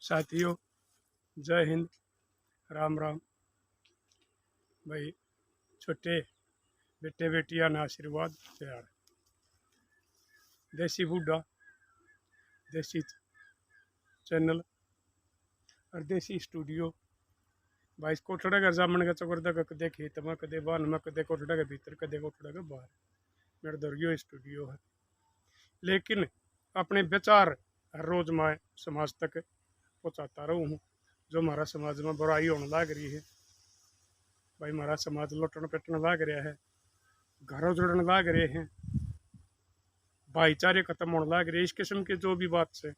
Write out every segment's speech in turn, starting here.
साथियों, जय हिंद, राम राम। भाई, छोटे बेटे बेटियां ना आशीर्वाद प्यार। देसी बूढ़ा, देसी चैनल और देसी स्टूडियो। भाई कोठड़ा का जामन का चकरदा का कदे खेत में, कदे बान में, कदे कोठड़ा के भीतर, कदे कोठड़ा के बाहर। मेरा दरियो स्टूडियो है, लेकिन अपने विचार हर रोज मैं समाज तक पहुँचाता रहूँ हूँ। जो हमारा समाज में बुराई होने लग रही है, भाई हमारा समाज लुटन पिटन लग रहा है, घर उजड़न लग रहे हैं, भाईचारे खत्म होने लग रहे। इस किस्म की जो भी बात से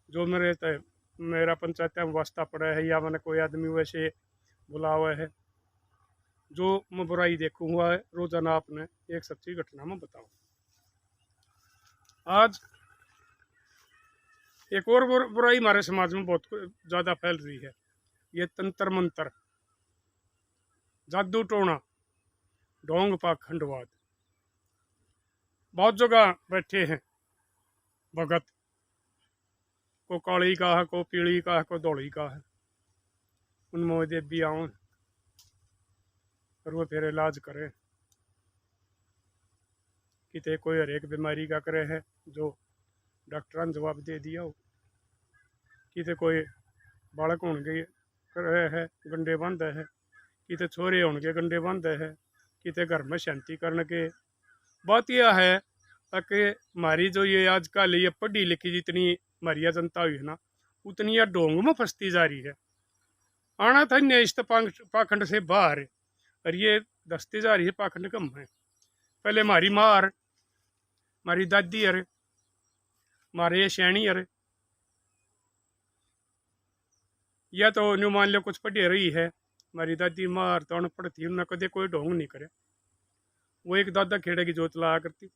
जो मेरा पंचायत में वास्ता पड़ा है, या मैंने कोई आदमी वैसे बुला हुआ है, जो मैं बुराई देखूँ हुआ है रोजाना आपने एक सच्ची घटना में बताऊँ। आज एक और बुराई हमारे समाज में बहुत ज़्यादा फैल रही है। ये तंत्र मंत्र, जादू टोना, ढोंग पाखंडवाद। बहुत जगह बैठे हैं भगत, को काली का है, को पीली का है, को धोली का है। उनमें दे भी आऊँ और वो फिर इलाज करे। किते कोई हर एक बीमारी का करे है जो डॉक्टर ने जवाब दे दिया हो, किते कोई बालक होने करे है गंडे बंद है, किते छोरे होने गंडे बंद है, किते घर में शांति करने के। बात यह है कि हमारी जो ये आजकल ये पढ़ी लिखी जितनी हमारी जनता हुई है ना, उतनी यह ढोंग में फंसती जा रही है। आना था न्यायिक पाखंड से बाहर, और ये दसती जा रही है पाखंड कम है। पहले हमारी मार, हमारी दादी अरे, हमारे ये शैणी अरे, या तो न्यू मान लो कुछ पढ़ी रही है। हमारी दादी मार तो अनपढ़ थी, उन्हें कदे कोई ढोंग नहीं करे। वो एक दादा खेड़े की जोत लाया करती,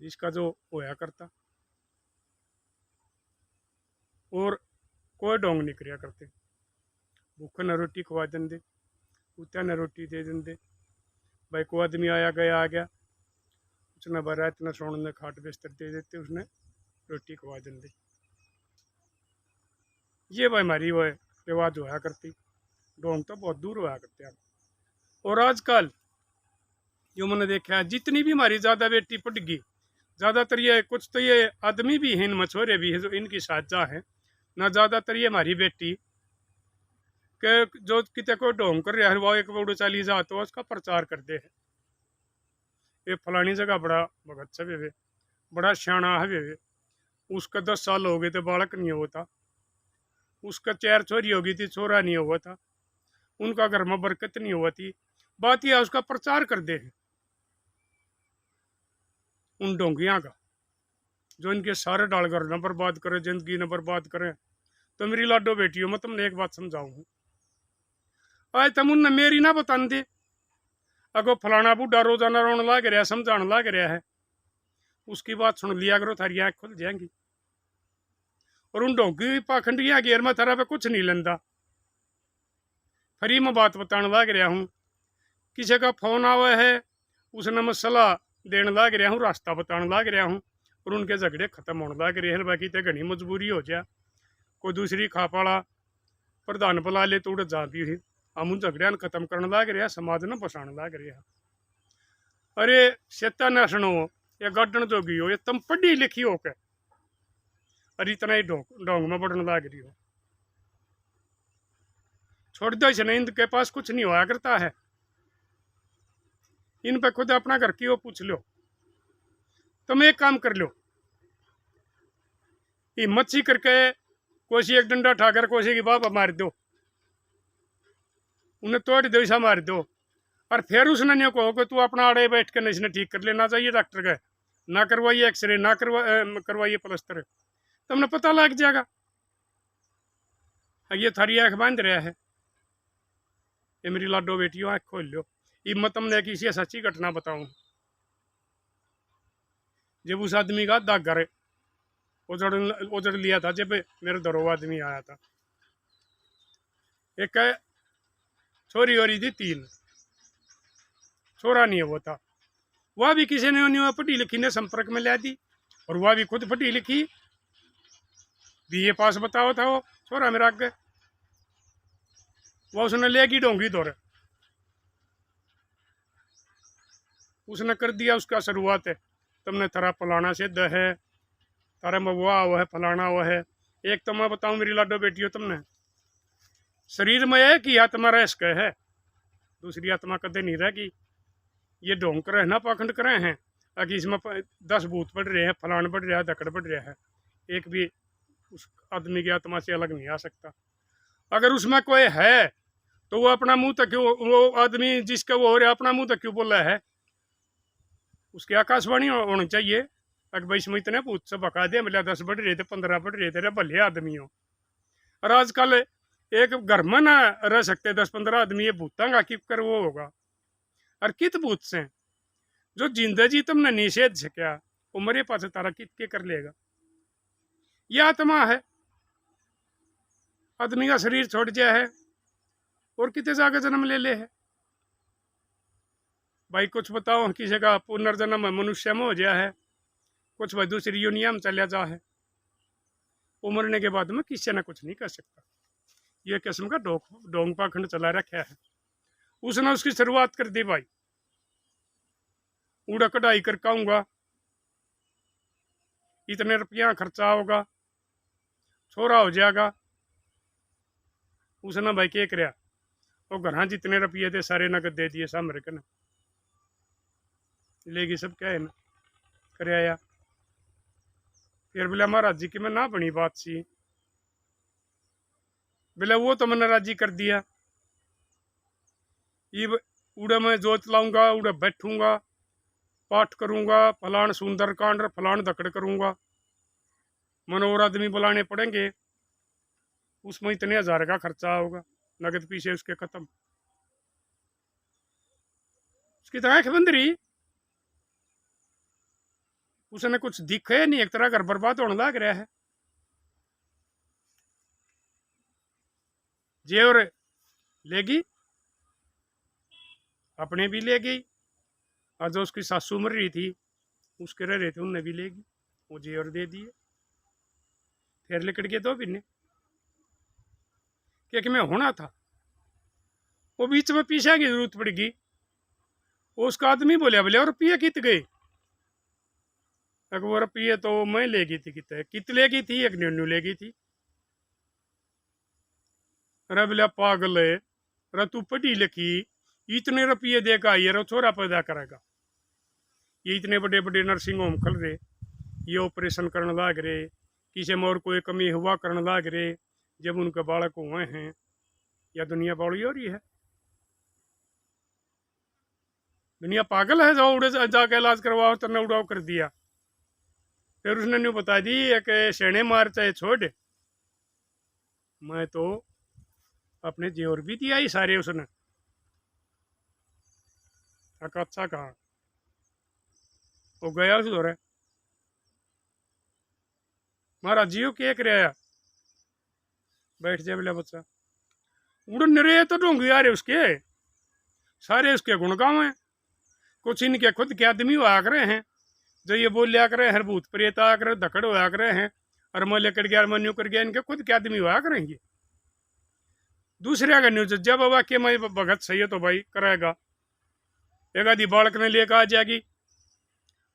जिसका जो होया करता, और कोई ढोंग नहीं कराया करते। भूख न रोटी खवा देंगे, कुत्ता न रोटी दे देंगे। भाई को आदमी आया गया आ गया, उसने बारात न सोने खाट बिस्तर दे देते, उसने रोटी खवा देंगे। ये भाई हमारी वो रिवाज होया करती। ढोंग तो बहुत दूर होया करते हैं। और आजकल जो मैंने देखा है, जितनी भी हमारी ज़्यादा बेटी पट गई, ज़्यादातर ये कुछ तो ये आदमी भी हैं, इन मछुआरे भी हैं जो इनकी साजा है ना। ज़्यादातर ये हमारी बेटी के जो किते को ढोंग कर रहा है, वो एक बड़ो चाली जा तो उसका प्रचार करते हैं। ये फलानी जगह बड़ा भगत सब है, बड़ा सियाणा है, उसका 10 साल हो गए तो बालक नहीं होता, उसका 4 छोरी होगी थी, छोरा नहीं हुआ था, उनका घर में बरकत नहीं हुआ थी। बात यह उसका प्रचार कर दे हैं उन ढोंगिया का, जो इनके सारे डालकर न बर्बाद करे, जिंदगी न बर्बाद करे। तो मेरी लाडो बेटियों, मैं तुमने एक बात समझाऊँ, आज तुम उनने मेरी ना बता दे। अगो फलाना बूढ़ा रोजाना रोने लग रहा है, समझाने लग रहा है, उसकी बात सुन लिया करो, थारी आँख खुल जाएंगी। और उन ढोंगी पाखंडिया घेर में थारा पे कुछ नहीं लेंदा। फ्री में बात बताने लग रहा हूँ, किसी का फोन आवा है, उसने मैं सलाह देने लग रहा हूँ, रास्ता बताने लग रहा हूँ, और उनके झगड़े खत्म होने लग रहे हैं। बाकी तो घनी मजबूरी हो जाए, कोई दूसरी खापाड़ा प्रधान बुला ले तो उड़ जा भी हम उन झगड़िया खत्म करने लग रहे हैं, समाज ने बसाने लग रहे हैं। अरे सेता न सुनो, ये गार्डन जोगी हो, ये तुम पढ़ी लिखी हो के और इतना ही ढोंग में बढ़ने लग रही हो। छोड़ दो इसे, इनके पास कुछ नहीं होया करता है। इन पे खुद अपना घर की वो पूछ लो। तुम एक काम कर लो, हिम्मत सी करके कोसी एक डंडा ठाकर कोसी की बाबा मार दो, उन्हें तोड़ दो, ऐसा मार दो। और फिर उसने नहीं कहो कि तू अपना आड़े बैठ कर इसने ठीक कर लेना चाहिए डॉक्टर का, ना करवाइए एक्सरे, ना करवाइए प्लस्तर, तुमने पता लग जाएगा। ये थारी आँख बांध रहा है। ये मेरी लाडो बेटियों, आँख खोल लो। हिम्मत तुमने किसी सच्ची घटना बताऊं। जब उस आदमी का दागर उजड़ लिया था, जब मेरे दरो आदमी आया था, एक छोरी हो रही थी, 3 छोरा नहीं हुआ था। वह भी किसी ने पढ़ी लिखी ने संपर्क में ला दी, और वह भी खुद पढ़ी लिखी, बीए पास बताओ था वो छोरा मेरा आगे, वो उसने लेगी डोंगी दौड़, उसने कर दिया उसका शुरुआत है, तुमने थारा फलाना सिद्ध है, तारा में वो है फलाना वो है। एक तो मैं बताऊं मेरी लाडो बेटियों, तुमने शरीर में एक ही आत्मा रह सके है, दूसरी आत्मा कदे नहीं रहेगी। ये ढोंग कर ना पाखंड करे हैं कि इसमें 10 भूत पड़ रहे हैं, फलान पड़ रहा है, धकड़ पड़ रहा है, एक भी उस आदमी की आत्मा से अलग नहीं आ सकता। अगर उसमें कोई है तो वो अपना मुंह तक क्यों, वो आदमी जिसका वो हो रहा है अपना मुंह तक क्यों बोला है, उसकी आकाशवाणी होनी चाहिए। अगर भाई इसमें इतने भूत से बका दे, मिला 10 बढ़ रहे थे, 15 बढ़ रहे थे, भले आदमी हो। और आजकल एक घर में ना रह सकते 10-15 आदमी, ये भूतांगा कि कर वो होगा। और कित भूत से जो जिंदगी जी तुमने निषेध से क्या उम्र पास तारा कित के कर लेगा। यह आत्मा है, आदमी का शरीर छोड़ जाए है और कितने जाके जन्म ले ले है। भाई कुछ बताओ, किसी का पुनर्जन्म मनुष्य में हो गया है, कुछ भाई दूसरी यूनिया में चला जा है। उमरने के बाद में किसी ने कुछ नहीं कर सकता। ये किस्म का डोंग पाखंड चला रखा है। उसने उसकी शुरुआत कर दी भाई, उड़ा कढ़ाई कर काऊंगा, इतने रुपया खर्चा होगा, छोरा हो जाएगा। उसने भाई क्या कराया, वो घर जितने रुपये थे सारे नगद दे दिए सामने कने, लेगी सब क्या है ना कराया। फिर बोला महाराज जी की मैं ना बनी बात सी, बोले वो तो मैंने राजी कर दिया, ये उड़े मैं जोत लाऊंगा, उड़े बैठूंगा, पाठ करूंगा, फलान सुंदर कांड फलान दकड़ करूंगा, मनोर आदमी बुलाने पड़ेंगे, उसमें इतने 1000 का खर्चा होगा, नगद पीछे उसके खत्म। उसकी तो आंख बंद रही, उसने कुछ दिखे नहीं, एक तरह घर बर्बाद होने लग रहा है। जे और लेगी अपने भी ले गई, और जो उसकी सासू मर रही थी उसके रह रहे थे उनने भी लेगी, वो जे और दे दिए। फिर लिकड़ के 2 महीने क्योंकि मैं होना था, वो बीच में पीछा की जरूरत पड़ेगी। उसका आदमी बोलिया बोले और रुपये कित गए, वो रुपये तो मैं ले गई थी, कित ले गई थी, एक न्यू ले गई थी। अरे बोले पागल है, अरे तू पढ़ी लिखी, इतने रुपये देगा ये रो छोरा पैदा करेगा। ये इतने बड़े बड़े नर्सिंग होम खुल रहे, ये ऑपरेशन करने लाग रहे, किसी में और कोई कमी हुआ करने लाग रहे, जब उनके बालक हुए हैं, या दुनिया बड़ी हो रही है। दुनिया पागल है, जाओ उड़े जाके इलाज करवाओ, तने उड़ाओ कर दिया। फिर उसने न्यू बता दी कि शेणे मार चाहे छोड़, मैं तो अपने जेवर भी दिया ही सारे उसने। अच्छा कहा वो गया उस दौरे, महाराज जियो क्या कराया, बैठ जाए बोला बच्चा, उड़न रहे तो ढोंगी आ रहे उसके, सारे उसके गुणगांव हैं। कुछ इनके खुद के आदमी हुआ करे हैं, जो ये बोल लिया करे हर भूत प्रेत आ करे धकड़ हुआ करे हैं, और मैं लेकर गया मनु कर गया, इनके खुद के आदमी हुआ करेंगे। दूसरे का न्यूज जब वाक्य मैं भगत सही है तो भाई करेगा, एक आदि बालक ने लेकर आ जाएगी,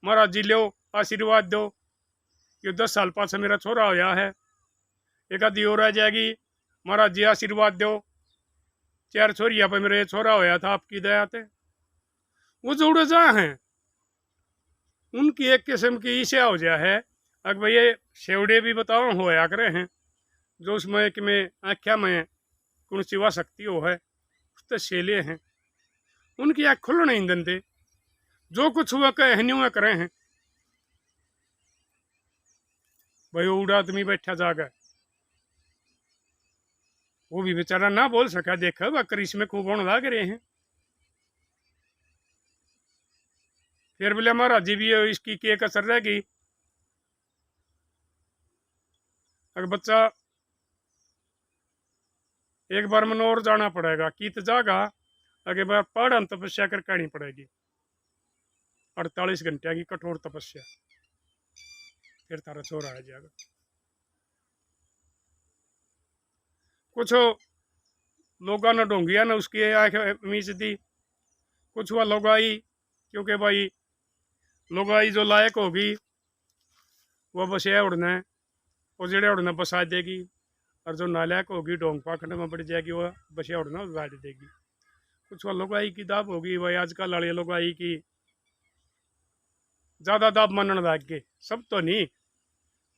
महाराज जी लो आशीर्वाद दो, ये 10 साल पास मेरा छोरा होया है। एक आदि और आ जाएगी, महाराज जी आशीर्वाद दो, 4 छोरिया पर मेरे छोरा होया था आपकी दया थे। वो जोड़े जा हैं, उनकी एक किस्म की ईर्ष्या हो जा है। अगर भैया शेवड़े भी बताओ होया करे हैं, जो उसमें कि में आख्या में कौन सिवा शक्ति हो है, उससे शेले हैं, उनकी आँख खुल नहीं देते, जो कुछ हुआ कहे नहीं हुआ करे हैं। भाई उड़ा आदमी बैठा जागा, वो भी बेचारा ना बोल सका, देखा वह इसमें खूब होने लग रहे हैं। फिर बोले महाराज जी भी इसकी के कसर रह गई, अगर बच्चा एक बार मन और जाना पड़ेगा, कित जागा अगे बार पहाड़ तपस्या कर करनी पड़ेगी, 48 घंटे की कठोर तपस्या, फिर तारा छोरा आ जाएगा। कुछ लोगों ने ढोंगिया ने उसकी आँख मीच दी, कुछ हुआ लुगाई, क्योंकि भाई लुगाई जो लायक होगी वो बस ये उड़ना है, वो जेड़े उड़ना बसा देगी, और जो नालायक होगी ढोंग पाखंड में बढ़ जाएगी वो बस ये उड़ना उड़ा देगी। कुछ वो लुगाई की दाब होगी भाई, आजकल वाली लुगाई की ज़्यादा दाब मानने लग गए, सब तो नहीं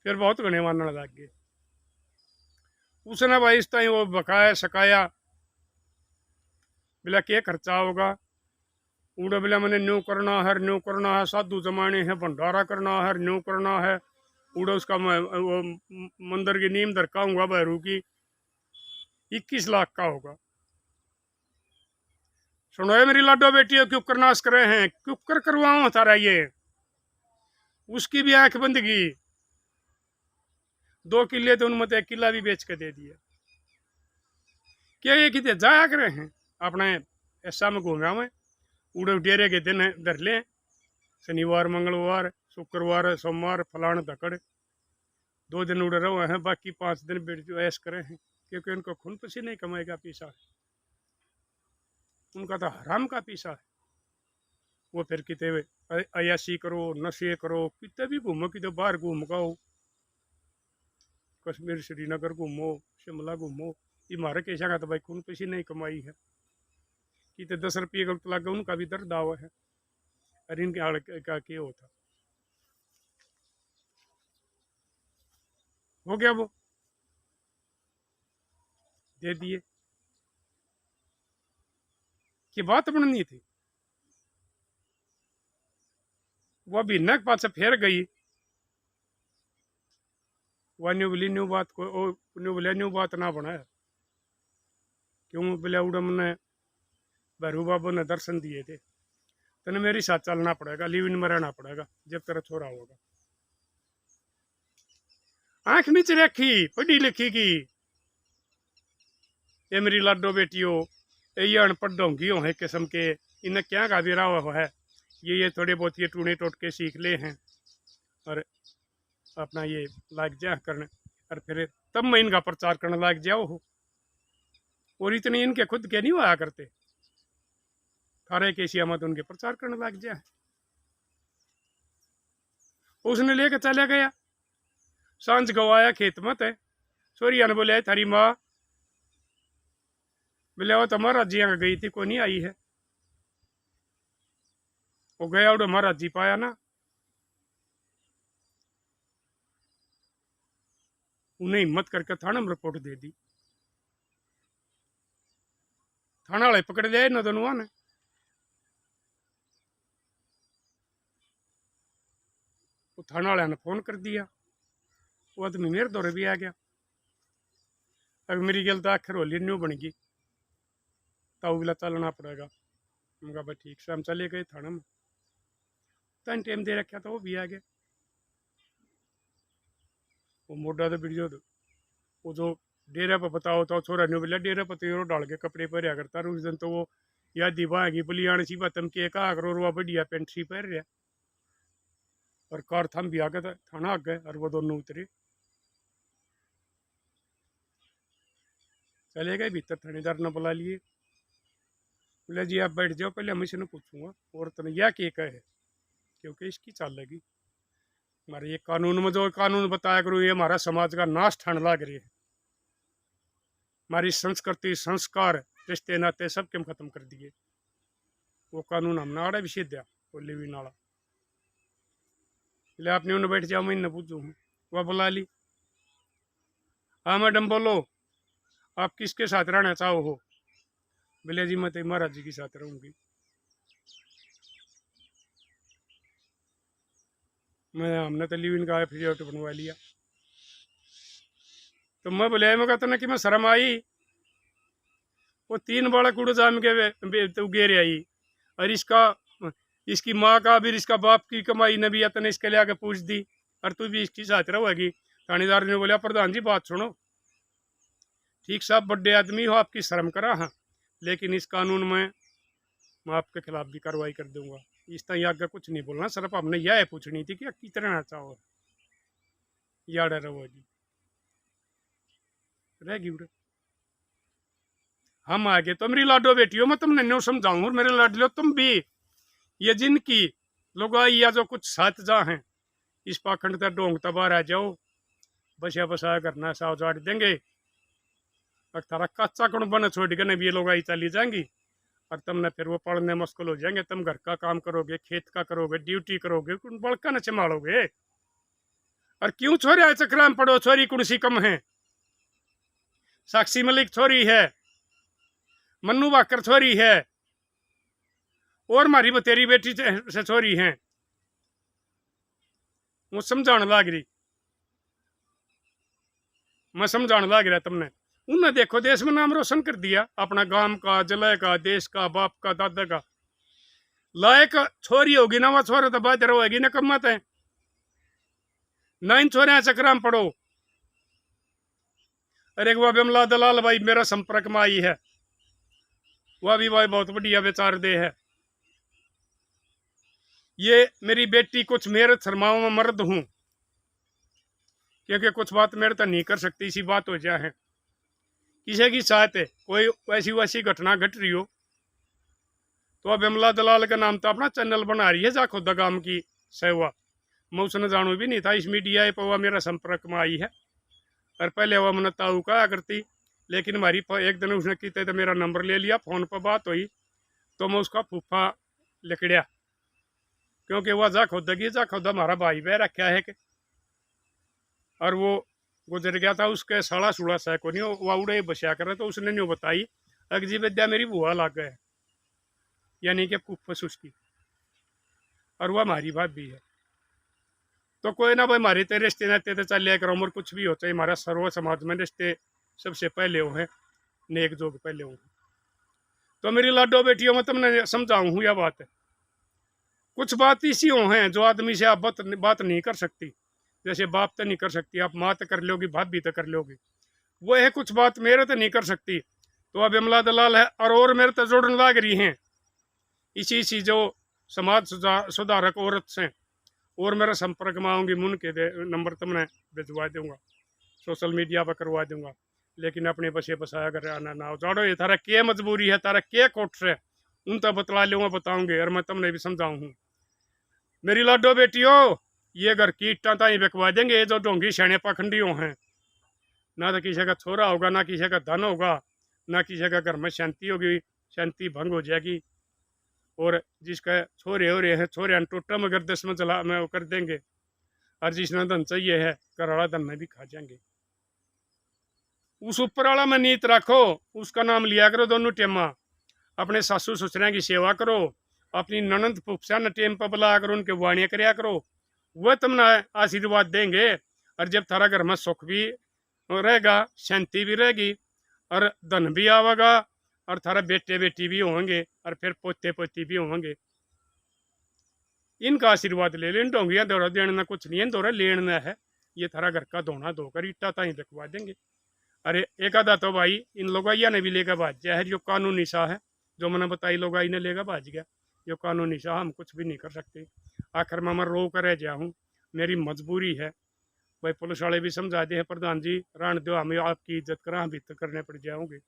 फिर बहुत घने मानने लग गए। उसने भाई इस टाइम वो बकाया सकाया, बोला क्या खर्चा होगा, उड़े बोला मैंने न्यू करना है, साधु जमाने है भंडारा करना है, न्यू करना है। उड़े उसका वो मंदिर की नींव दरकाऊंगा भैरू की, 21 लाख का होगा। सुनो है मेरी लाडो बेटी, क्यों कर नाश करे हैं, क्यों कर करवाओ तारा ये। उसकी भी आंख बंद की, 2 किले तो उनमें 1 किला भी बेच के दे दिया। क्या ये कितने जाया करे हैं अपने ऐसा में घूमे में, उड़े डेरे के दिन धर ले, शनिवार मंगलवार शुक्रवार सोमवार फलान धकड़ 2 दिन उड़े रहे हैं, बाकी 5 दिन बेट जो ऐश करे हैं, क्योंकि उनको खून पसीने नहीं कमाएगा पीसा है, उनका तो हराम का पीसा है। वो फिर किते अयासी करो नशे करो, कितने भी घूमो, कितने बाहर घूम गाओ, कश्मीर श्रीनगर घूमो शिमला घूमो, ये मारे कैसा का तो भाई खून पसीने नहीं कमाई है, कितने 10 रुपये गलत लग गए उनका भी दर्द आवा है, और इनके हाल का क्या होता हो गया, वो दे दिए कि बात बननी थी। वो अभी नक पास फेर गई, वह न्यू बोली न्यू बात को न्यू बोले न्यू बात ना बनाया, क्यों बोले उड़म ने भैरू बाबू ने दर्शन दिए थे, तेने मेरे साथ चलना पड़ेगा, लिव इन में रहना पड़ेगा जब तेरा छोरा होगा। आंख नीचे रखी पढ़ी लिखी की, ये मेरी लाडो बेटियों, ये अनपढ़ ढोंगी हो है किस्म के, इन्हें क्या का दिरा हुआ है, ये थोड़े बहुत ये टूने टोटके सीख ले हैं और अपना ये लाग जा करने, और फिर तब मैं इनका प्रचार करने लाग जाओ हो। और इतने इनके खुद के नहीं हुआ करते, थारे केसिया मत उनके प्रचार करने लग जाए। उसने लेकर चला गया, सांझ गवाया खेत मत है, सोरिया ने बोले थारी माँ, बोले वो तो महाराज जी यहाँ गई थी, को नहीं आई है। वो गया उड़े महाराज जी पाया ना, उन्हें हिम्मत करके थाने में रिपोर्ट दे दी, थाना वाले पकड़ लिया ना दोनों ने। वो थाना वाले ने फोन कर दिया, वो आदमी मेरे दौरे भी आ गया। अब मेरी गल तो आखिर होली न्यू बन गई, तो बिला चलना पड़ेगा। उनका भाई ठीक से हम चले गए थाने में, तन टाइम दे रखा था, वो भी आ गया। वो मोटा तो वीडियो वो जो डेरे पर बताओ तो छोरा न्यू बोला डेरे पर तो डाल के कपड़े पहरिया करता, उस दिन तो वो याद दिवाएगी बलियान सी बातम के कहा करो, वो बढ़िया पेंट सी पहन रहा, और कार थम भी आ गया था थाना आ गए, और वो दोनों उतरे चले गए भीतर, थानेदार ने बुला लिए, बोले जी आप बैठ जाओ, पहले हम इसे पूछूंगा और तो यह के है, क्योंकि इसकी चाल लगी हमारे ये कानून में जो कानून बताया करो, ये हमारा समाज का नाश ठान लग रही है, हमारी संस्कृति संस्कार रिश्ते नाते सब के खत्म कर दिए। वो कानून हमने आड़ा विषय दिया, वो लिवी नाला, बोले आपने उन्हें बैठ जाओ, मैं पूछू हूँ। वह बुला ली, हाँ मैडम बोलो आप किसके साथ रहना चाहो हो, बोले जी मैं तो महाराज जी के साथ रहूंगी। मैं हमने तो लिव इन का एफिडेविट बनवा लिया। तो मैं बोले मैं कहता ना कि मैं शर्म आई, वो 3 बालक उड़ जाम के तो गेर आई, और इसकी माँ का भी इसका बाप की कमाई ने भी इतने इसके लिए आके पूछ दी, और तू भी इसकी साथ रहेगी। थानेदार ने बोला प्रधान जी बात सुनो, ठीक साहब बड़े आदमी हो, आपकी शर्म करा हाँ, लेकिन इस कानून में मैं आपके खिलाफ भी कार्रवाई कर दूंगा, इस तरह आगे कुछ नहीं बोलना, सिर्फ हमने यह पूछनी थी कि कितना चाहो या डर रहेगी, रहेगी उड़े। हम आगे। तो मेरी लाडो बेटियों मैं तुमने न्यू समझाऊँ, मेरे लाडलो तुम भी ये जिनकी लोग या जो कुछ साथ जा हैं इस पाखंड तक ढोंग तबाह आ जाओ, बसा बसाया करना सा उजाड़ देंगे और तारा कच्चा कौन बन छोड़ के नहीं, ये लोग आई चली जाएंगी और तुमने फिर वो पढ़ने मुश्किल हो जाएंगे। तुम घर का काम करोगे, खेत का करोगे, ड्यूटी करोगे, उन बड़का न संभालोगे। और क्यों छोरे चक्राम पड़ो, छोरी कौन सी कम है? साक्षी मलिक छोरी है, मन्नू वाकर छोरी है, और मारी बतेरी बेटी से छोरी है। वो समझाने लाग रही, मैं समझाने लाग रहा तुमने। उन्हें देखो देश में नाम रोशन कर दिया, अपना गांव का, जिले का, देश का, बाप का, दादा का। लायक छोरी होगी ना, वह छोरा तो बात रहेगी ना, कम है ना। इन छोरे चक्र में पड़ो। अरे वह बिमला दलाल भाई मेरा संपर्क में आई है, वह भी भाई बहुत बढ़िया विचार दे है। ये मेरी बेटी कुछ मेरे शर्माओं में मर्द हूं, क्योंकि कुछ बात मेरे तो नहीं कर सकती, इसी बात हो जाए है। किसी की साथ है कोई वैसी वैसी घटना घट रही हो तो अब बिमला दलाल का नाम तो अपना चैनल बना रही है, जा खुद गांव की सेवा। मैं उसने जानू भी नहीं था, इस मीडिया पर वह मेरा संपर्क में आई है। और पहले वह मैंने ताऊ कहा करती, लेकिन हमारी एक दिन उसने की तो मेरा नंबर ले लिया, फ़ोन पर बात हुई तो मैं उसका फूफा लिखड़िया, क्योंकि वह जा खुद हमारा भाई बह रखा है कि, और वो गुजर गया था, उसके साड़ा सूड़ा सह को नहीं, वह उड़े बसा करे। तो उसने नहीं बताई अगजी विद्या मेरी बुआ लग गए, यानी कि फूफस उसकी, और वह हमारी भाभी है। तो कोई ना भाई, हमारे तो रिश्ते नाते तो चल करो, उम्र कुछ भी हो चाहे, हमारा सर्व समाज में रिश्ते सबसे पहले हो हैं, नेक जोग पहले हो। तो मेरी लाडो बेटियों में तुमने समझाऊँ हूँ यह बात है। कुछ बात इसी हो हैं जो आदमी से आप बात नहीं कर सकती, जैसे बाप तो नहीं कर सकती, आप माँ तो कर लोगी, भाभी तो कर लोगी। वो है कुछ बात मेरे तो नहीं कर सकती, तो अब बिमला दलाल है और मेरे तो जोड़ने लाग रही हैं इसी जो समाज सुधारक औरत से, और मेरा संपर्क में आऊँगी, मुन के नंबर तो मैं भिजवा दूंगा, सोशल मीडिया पर करवा दूंगा। लेकिन अपने बसे बसाया कर आना ना उजाड़ो, ये तारा क्या मजबूरी है, तारा क्या कोट है, उन तो बतला लूँगा, बताऊँगे, और मैं तुमने भी समझाऊँ। मेरी लाडो बेटियों, ये घर की ईटा ताई बिकवा देंगे, ये जो ढोंगी शैने पाखंडियों हैं। ना तो किसी का छोरा होगा, ना किसी का धन होगा, ना किसी का घर में शांति होगी, शांति भंग हो जाएगी। और जिसका छोरे हो रहे हैं, छोरे टोटा में गर्दश में चला में कर देंगे, और जिसने धन चाहिए है घर वाला धन में भी खा जाएंगे। उस ऊपर वाला में नीत रखो, उसका नाम लिया करो दोनों टेमा, अपने सासू ससुरा की सेवा करो, अपनी ननंद फुफसा न टेम पर बुला करो, उनके वाणियाँ कराया करो, वह तुमने आशीर्वाद देंगे। और जब थारा घर में सुख भी रहेगा, शांति भी रहेगी, और धन भी आवेगा, और थारा बेटे बेटी भी होंगे, और फिर पोते पोती भी होंगे। इनका आशीर्वाद ले लें, ढोंगिया दौड़ा देना कुछ नहीं है, दौरा लेना है। ये थारा घर का धोना धोकर ईटा ताई बिकवा देंगे। अरे एक आधा तो भाई इन लोगाइया ने भी लेकर भाज गया है, जो कानूनी सा है, जो मैंने बताई लोगाई ने लेकर भाज गया, जो कानूनी सा हम कुछ भी नहीं कर सकते। आखिर में मैं रो कर रह गया हूँ, मेरी मजबूरी है भाई। पुलिस वाले भी समझा दे हैं, प्रधान जी रान दो, हमें आपकी इज्जत करा, हम भीतर करने पड़ जाओगे।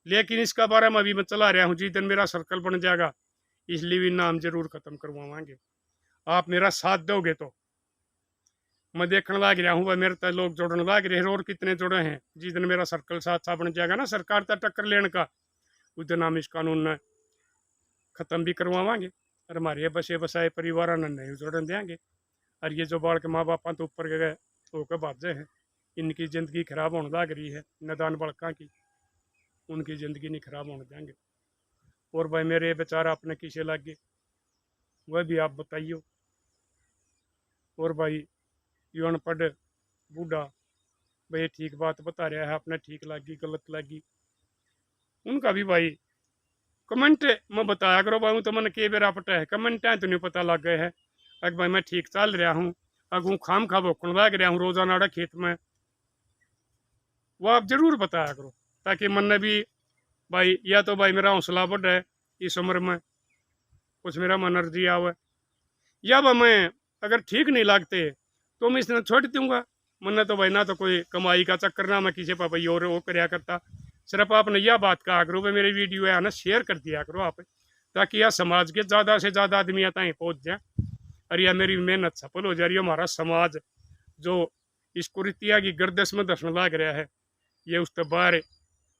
लेकिन इसका बारे में अभी मैं चला रहा हूँ, जिस दिन मेरा सर्कल बन जाएगा इसलिए भी नाम जरूर खत्म करवाएंगे। आप मेरा साथ दोगे तो मैं देखने लग रहा हूँ भाई, मेरे तो लोग जोड़ने लग रहे हैं, और कितने जुड़े हैं। जिस दिन मेरा सर्कल साथ बन जाएगा ना सरकार तक टक्कर लेने का, उस दिन हम इस कानून ने खत्म भी करवाएंगे, और हमारे बसे बसाए परिवार ने नहीं जोड़ने देंगे। और ये जो बाल के माँ बापा तो ऊपर गए होकर बाजे हैं, इनकी ज़िंदगी खराब होने लग रही है, नदान बड़का की, उनकी ज़िंदगी नहीं खराब होने देंगे। और भाई मेरे बेचारा अपने किसे लग गए, वह भी आप बताइए। और भाई ये अनपढ़ बूढ़ा भाई ठीक बात बता रहा है, अपने ठीक लगी गलत लगी, उनका भी भाई कमेंट में बताया करो भाई। तो मैंने कई बार पटा है कमेंट है तो नहीं पता लग गए है, अगर भाई मैं ठीक चल रहा हूँ, अगू खाम खा भोकन लग रहा हूँ रोजाना खेत में, वो आप जरूर बताया करो, ताकि मन भी भाई, या तो भाई मेरा हौसला बढ़ है इस उम्र में, कुछ मेरा मन अर्जी आवे, या भाई मैं अगर ठीक नहीं लगते तो मैं इसने छोड़ दूंगा। मन तो भाई ना तो कोई कमाई का चक्कर, ना मैं किसी पर भाई और वो कराया करता, सिर्फ आपने यह बात कहा करो भाई मेरी वीडियो है ना शेयर कर दिया करो आप, ताकि यह समाज के ज़्यादा से ज़्यादा आदमी यहाँ पहुँच जाए और यह मेरी मेहनत सफल हो जा रही है। हमारा समाज जो इस कुरीतिया की गर्दश में दसने लग रहा है, ये उसके बाहर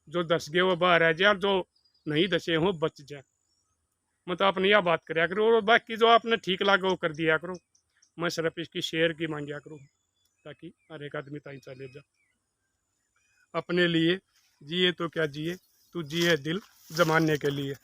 जो दस गए वो बाहर है जाए, जो नहीं दसे हो बच जाए। मतलब आपने यह बात कराया करो और बाकी जो आपने ठीक लगा वो कर दिया करो। मैं सिर्फ इसकी शेयर की मांगिया करूँ ताकि हर एक आदमी ताई चले जा। अपने लिए जिए तो क्या जिए, तू जिए दिल जमाने के लिए।